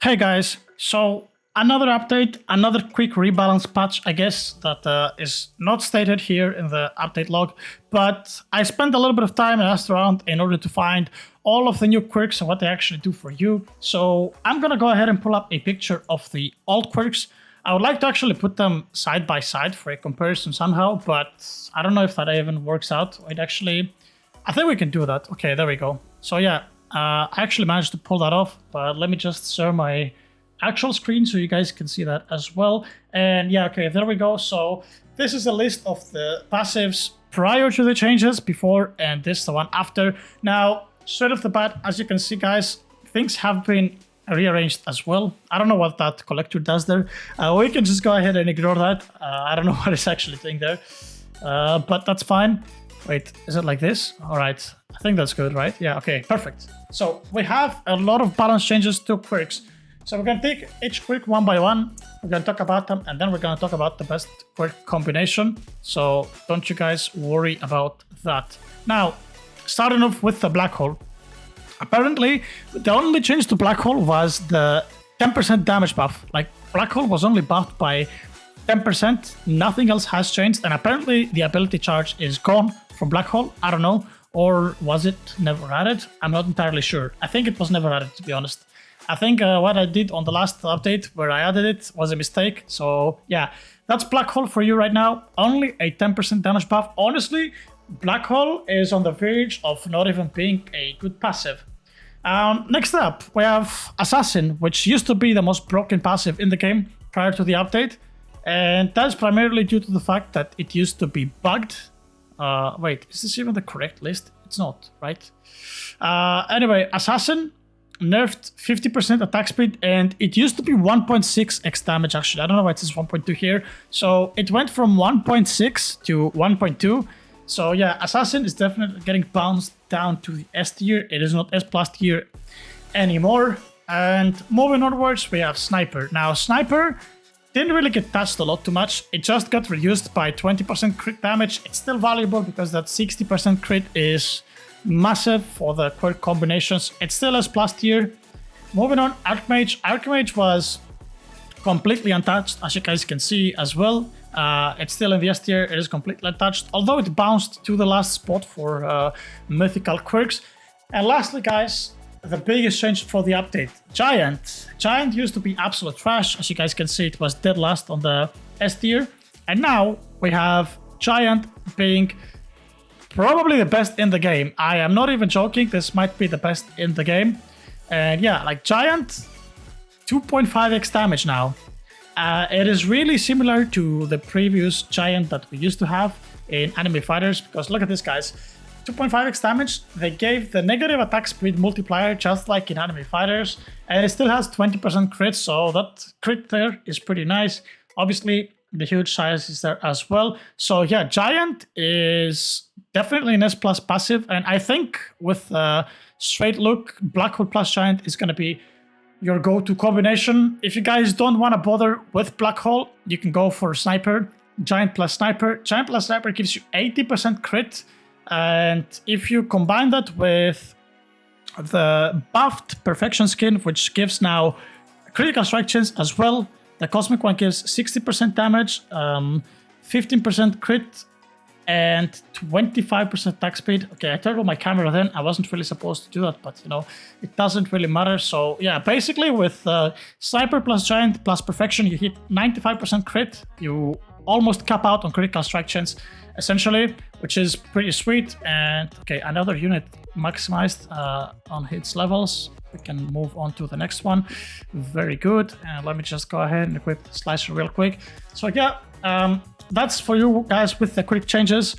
Hey guys, so another update, another quick rebalance patch, I guess, that is not stated here in the update log, but I spent a little bit of time and asked around in order to find all of the new quirks and what they actually do for you. So I'm gonna go ahead and pull up a picture of the old quirks. I would like to actually put them side by side for a comparison somehow, but I don't know if that even works out. Wait, actually, I think we can do that. Okay, there we go. So yeah, I actually managed to pull that off, but let me just share my actual screen so you guys can see that as well. And yeah, okay, there we go. So this is a list of the passives prior to the changes, before, and this is the one after. Now, straight off the bat, as you can see, guys, things have been rearranged as well. I don't know what that collector does there. We can just go ahead and ignore that. I don't know what it's actually doing there, but that's fine. Wait, is it like this? All right, I think that's good, right? Yeah, okay, perfect. So we have a lot of balance changes to quirks. So we're gonna take each quirk one by one. We're gonna talk about them, and then we're gonna talk about the best quirk combination. So don't you guys worry about that. Now, starting off with the black hole. Apparently, the only change to black hole was the 10% damage buff. Like, black hole was only buffed by 10%, nothing else has changed, and apparently the ability charge is gone from black hole. I don't know, or was it never added? I'm not entirely sure. I think it was never added, to be honest. I think what I did on the last update where I added it was a mistake. So yeah, that's black hole for you right now. Only a 10% damage buff. Honestly, black hole is on the verge of not even being a good passive. Next up, we have Assassin, which used to be the most broken passive in the game prior to the update. And that's primarily due to the fact that it used to be bugged. Wait, is this even the correct list? It's not, right? Anyway, Assassin nerfed 50% attack speed, and it used to be 1.6 x damage, actually. I don't know why it says 1.2 here. So it went from 1.6 to 1.2. So yeah, Assassin is definitely getting bounced down to the S tier. It is not S plus tier anymore. And moving onwards, we have Sniper. Now, Sniper didn't really get touched a lot too much. It just got reduced by 20% crit damage. It's still valuable because that 60% crit is massive for the quirk combinations. It's still S plus tier. Moving on, Archmage. Archmage was completely untouched, as you guys can see as well. It's still in the S tier. It is completely untouched, although it bounced to the last spot for mythical quirks. And lastly, guys, the biggest change for the update, Giant. Giant used to be absolute trash. As you guys can see, it was dead last on the S tier. And now we have Giant being probably the best in the game. I am not even joking. This might be the best in the game. And yeah, like Giant, 2.5x damage now. It is really similar to the previous Giant that we used to have in Anime Fighters, because look at this, guys. 2.5x damage. They gave the negative attack speed multiplier just like in Anime Fighters, and it still has 20% crit, so that crit there is pretty nice. Obviously, the huge size is there as well. So yeah, Giant is definitely an S plus passive, and I think with straight look, Black Hole plus Giant is going to be your go-to combination. If you guys don't want to bother with Black Hole, you can go for Sniper. Giant plus Sniper. Giant plus Sniper gives you 80% crit, and if you combine that with the buffed Perfection skin, which gives now critical strike chance as well, the Cosmic one gives 60% damage, 15% crit, and 25% attack speed. Okay, I turned on my camera then. I wasn't really supposed to do that, but you know, it doesn't really matter. So yeah, basically with Sniper plus Giant plus Perfection, you hit 95% crit. You almost cap out on critical strike chance, essentially, which is pretty sweet. And okay, another unit maximized on its levels. We can move on to the next one. Very good. And let me just go ahead and equip Slicer real quick. So yeah, that's for you guys with the quick changes.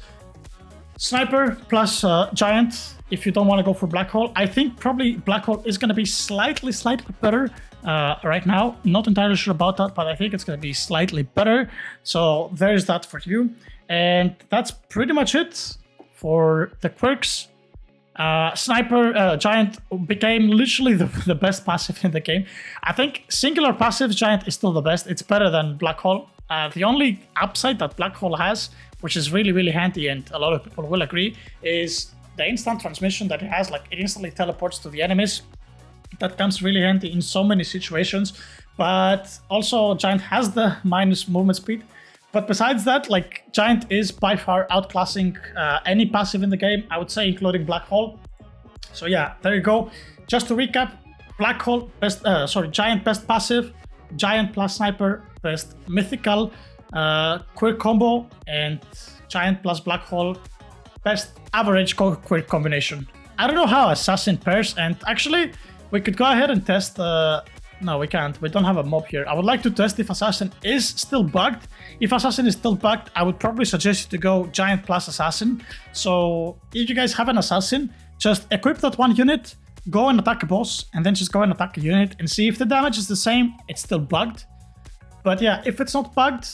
Sniper plus Giant, if you don't want to go for Black Hole. I think probably Black Hole is going to be slightly better right now. Not entirely sure about that, but I think it's going to be slightly better. So there's that for you. And that's pretty much it for the quirks. Sniper Giant became literally the best passive in the game. I think singular passive Giant is still the best. It's better than Black Hole. The only upside that Black Hole has, which is really handy and a lot of people will agree, is the instant transmission that it has. Like, it instantly teleports to the enemies. That comes really handy in so many situations. But also Giant has the minus movement speed. But besides that, like, Giant is by far outclassing any passive in the game, I would say, including Black Hole. So yeah, there you go. Just to recap, Black Hole best, Giant best passive, Giant plus Sniper best mythical, QUIRK combo, and Giant plus Black Hole best average QUIRK combination. I don't know how Assassin pairs, and actually we could go ahead and test. No, we can't. We don't have a mob here. I would like to test if Assassin is still bugged. If Assassin is still bugged, I would probably suggest you to go Giant plus Assassin. So if you guys have an Assassin, just equip that one unit, go and attack a boss, and then just go and attack a unit and see if the damage is the same. It's still bugged. But yeah, if it's not bugged,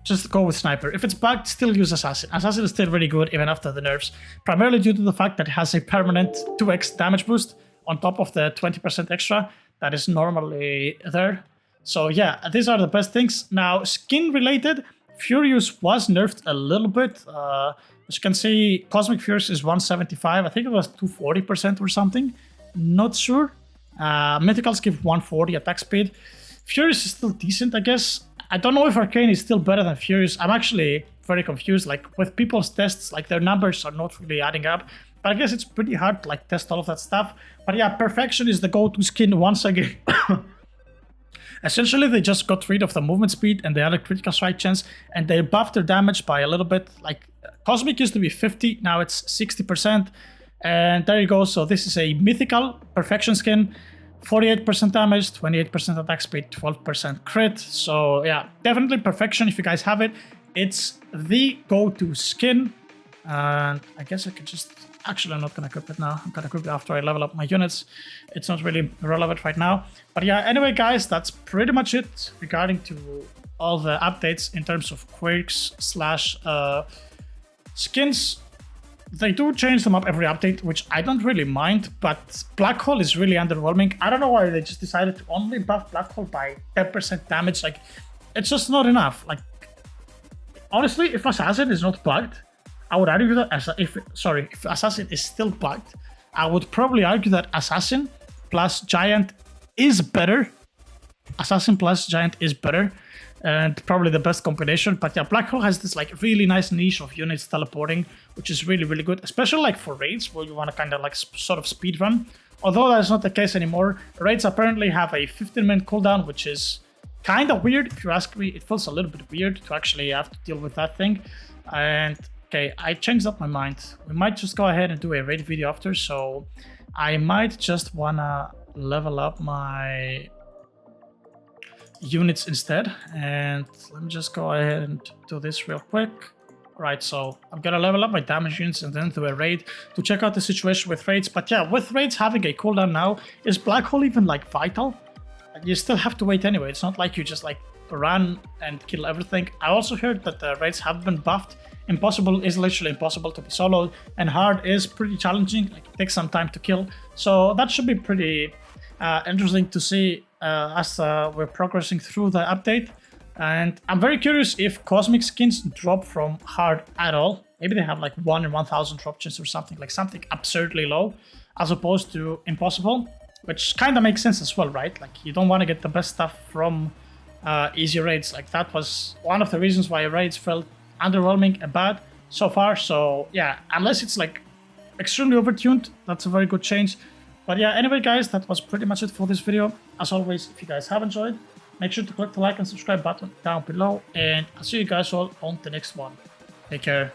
just go with Sniper. If it's bugged, still use Assassin. Assassin is still really good even after the nerfs, primarily due to the fact that it has a permanent 2x damage boost on top of the 20% extra that is normally there. So yeah, these are the best things. Now, skin related, Furious was nerfed a little bit. As you can see, Cosmic Furious is 175. I think it was 240% or something. Not sure. Mythicals give 140 attack speed. Furious is still decent, I guess. I don't know if Arcane is still better than Furious. I'm actually very confused. Like, with people's tests, like, their numbers are not really adding up. But I guess it's pretty hard to like test all of that stuff. But yeah, Perfection is the go-to skin once again. Essentially, they just got rid of the movement speed and the other critical strike chance, and they buffed their damage by a little bit. Like, Cosmic used to be 50, now it's 60%. And there you go. So this is a mythical Perfection skin. 48% damage, 28% attack speed, 12% crit. So yeah, definitely Perfection if you guys have it. It's the go-to skin. And I guess I could just... Actually, I'm not going to equip it now. I'm going to equip it after I level up my units. It's not really relevant right now. But yeah, anyway, guys, that's pretty much it regarding to all the updates in terms of quirks / skins. They do change them up every update, which I don't really mind, but Black Hole is really underwhelming. I don't know why they just decided to only buff Black Hole by 10% damage. Like, it's just not enough. Like, honestly, if Assassin is not bugged, I would argue that if Assassin is still bugged, I would probably argue that Assassin plus Giant is better. Assassin plus Giant is better, and probably the best combination. But yeah, Black Hole has this like really nice niche of units teleporting, which is really, really good, especially like for raids where you want to kind of like sort of speed run. Although that's not the case anymore. Raids apparently have a 15-minute cooldown, which is kind of weird. If you ask me, it feels a little bit weird to actually have to deal with that thing. And okay, I changed up my mind. We might just go ahead and do a raid video after, so I might just wanna level up my units instead. And let me just go ahead and do this real quick. Right, so I'm gonna level up my damage units and then do a raid to check out the situation with raids. But yeah, with raids having a cooldown now, is Black Hole even like vital? You still have to wait anyway. It's not like you just like run and kill everything. I also heard that the raids have been buffed. Impossible is literally impossible to be soloed, and hard is pretty challenging. Like, it takes some time to kill. So that should be pretty interesting to see as we're progressing through the update. And I'm very curious if Cosmic skins drop from hard at all. Maybe they have like 1 in 1,000 drop chance or something, like something absurdly low, as opposed to impossible, which kind of makes sense as well, right? Like, you don't want to get the best stuff from easy raids. Like, that was one of the reasons why raids felt underwhelming and bad so far. So yeah, unless it's like extremely overtuned, that's a very good change. But yeah, anyway, guys, that was pretty much it for this video. As always, if you guys have enjoyed, make sure to click the like and subscribe button down below, and I'll see you guys all on the next one. Take care.